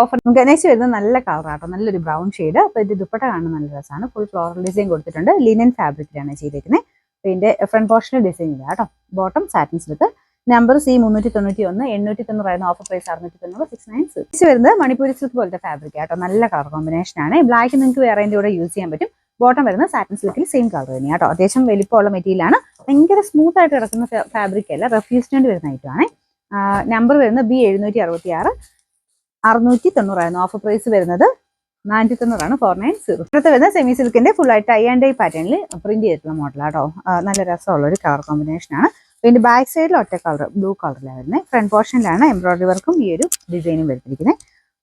Offer നമുക്ക് next വരുന്നത് നല്ല കളറാട്ടോ, നല്ലൊരു ബ്രൗൺ ഷെയ്ഡ്. അപ്പോൾ ഇത് ദുപ്പട്ട കാണുന്ന നല്ല രസമാണ്. ഫുൾ ഫ്ലോറൽ ഡിസൈൻ കൊടുത്തിട്ടുണ്ട്. ലിനൻ ഫാബ്രിക്കിലാണ് ചെയ്തേക്കുന്നത്. അപ്പോൾ ഇതിന്റെ ഫ്രണ്ട് പോർഷനിൽ ഡിസൈൻ ഇല്ല കേട്ടോ. Bottom satin silk. Number C391, 890 offer price 690, 696. വരുന്നത് മണിപ്പൂരി സിൽക്ക് പോലത്തെ ഫാബ്രിക് ആട്ടോ. നല്ല കളർ കോമ്പിനേഷൻ ആണ്. ബ്ലാക്ക് നിങ്ങൾക്ക് വേറെ കൂടെ യൂസ് ചെയ്യാൻ പറ്റും. ബോട്ടം വരുന്നത് സാറ്റിൻ സിൽക്കിൽ സെയിം കളർ തന്നെയാണ് കേട്ടോ. അത്യാവശ്യം വലിപ്പമുള്ള മെറ്റീരിയൽ ആണ്. ഭയങ്കര സ്മൂത്ത് ആയിട്ട് കിടക്കുന്ന ഫാബ്രിക് അല്ല, റഫ്യൂസിന് വേണ്ടി വരുന്ന ഐറ്റം ആണ്. നമ്പർ വരുന്നത് B766, 690 ഓഫർ പ്രൈസ് വരുന്നത് 490, 490. അടുത്ത വരുന്നത് സെമി സിൽക്കിന്റെ ഫുൾ ആയിട്ട് ടൈ ആൻഡ് ഡൈ പാറ്റേണിൽ പ്രിന്റ് ചെയ്തിട്ടുള്ള മോഡലാട്ടോ. നല്ല രസമുള്ള ഒരു കളർ കോമ്പിനേഷൻ ആണ്. പിന്നെ ബാക്ക് സൈഡിൽ ഒറ്റ കളർ ബ്ലൂ കളറിലാണ് വരുന്നത്. ഫ്രണ്ട് പോർഷനിലാണ് എംബ്രോയിഡറി വർക്കും ഈ ഒരു ഡിസൈനും വരുത്തിയിരിക്കുന്നത്.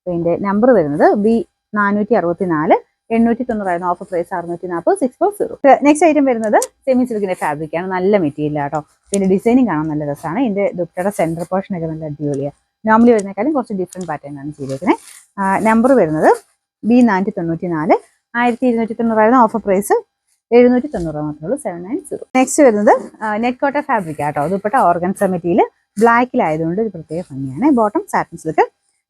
പിന്നെ നമ്പർ വരുന്നത് B464, 890 offer price 640, 640. Next item വരുന്നത് സെമി സിൽക്കിന്റെ ഫാബ്രിക് ആണ്. നല്ല മെറ്റീരിയൽ ആട്ടോ. പിന്നെ ഡിസൈനിങ് കാണാൻ നല്ല രസമാണ്. ഇതിന്റെ ദുപ്പട്ടയുടെ സെന്റർ പോർഷൻ ഒക്കെ നല്ല അടിപൊളിയാണ്. നോർമലി വരുന്നേക്കാളും കുറച്ച് ഡിഫറെന്റ് പാറ്റേൺ ആണ് ചെയ്തേക്കുന്നത്. നമ്പർ വരുന്നത് B494, 1290 ഓഫർ പ്രൈസ് 790 മാത്രമേ ഉള്ളൂ, 790. നെക്സ്റ്റ് വരുന്നത് നെറ്റ് കോട്ടൺ ഫാബ്രിക് ആട്ടോ. ദുപ്പട്ട ഓർഗൻസ മെറ്റീരിയൽ ബ്ലാക്കിലായതുകൊണ്ട് ഒരു പ്രത്യേക ഭംഗിയാണ്. Bottom satin silk.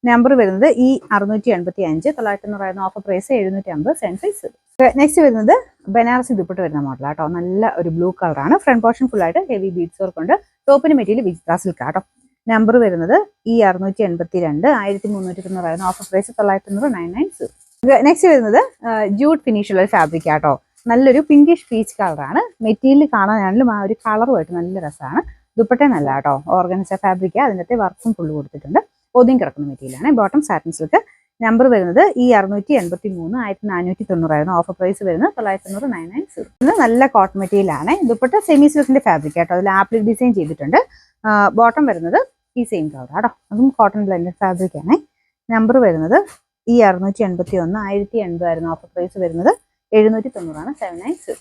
നമ്പർ വരുന്നത് E685, 990 ഓഫർ പ്രൈസ് 750, 750. നെക്സ്റ്റ് വരുന്നത് ബനാറസി ദുപ്പട്ട വരുന്ന മോഡലാട്ടോ. നല്ല ഒരു ബ്ലൂ കളറാണ്. ഫ്രണ്ട് പോർഷൻ ഫുൾ ആയിട്ട് ഹെവി ബീഡ്സ് വർക്ക് ഉണ്ട്. ടോപ്പിന് മെറ്റീരിയൽ വിചിത്ര സിൽക്ക് ആട്ടോ. നമ്പർ വരുന്നത് E682, 1390 ഓഫർ പ്രൈസ് 990, 990. നെക്സ്റ്റ് വരുന്നത് ജൂട്ട് ഫിനിഷ് ഉള്ള ഒരു ഫാബ്രിക് ആട്ടോ. നല്ലൊരു പിങ്കിഷ് പീച്ച് കളറാണ്. മെറ്റീരിയൽ കാണാനാണെങ്കിലും ആ ഒരു കളറുമായിട്ട് നല്ല രസമാണ്. ദുപ്പട്ട നല്ല കേട്ടോ. ഓർഗൻസ ഫാബ്രിക്, അതിനകത്തെ വർക്കും ഫുള്ള് കൊടുത്തിട്ടുണ്ട്. ഒതുങ്ങി കിടക്കുന്ന മെറ്റീരിയലാണ്. Bottom satin silk. നമ്പർ വരുന്നത് E683, 1490 ഓഫർ പ്രൈസ് വരുന്നത് 990, 990. ഇത് നല്ല കോട്ടൺ മെറ്റീരിയൽ ആണ്. ദുപ്പട്ട സെമി സിൽക്കിന്റെ ഫാബ്രിക് ആട്ടോ. അതിൽ ആപ്ലിക് ഡിസൈൻ ചെയ്തിട്ടുണ്ട്. ബോട്ടം വരുന്നത് ഈ സെയിം കളർ ആട്ടോ. അതും കോട്ടൺ ബ്ലെൻഡഡ് ഫാബ്രിക് ആണ്. നമ്പർ വരുന്നത് E681, 1080 ഓഫർ പ്രൈസ് വരുന്നത് 790, 790.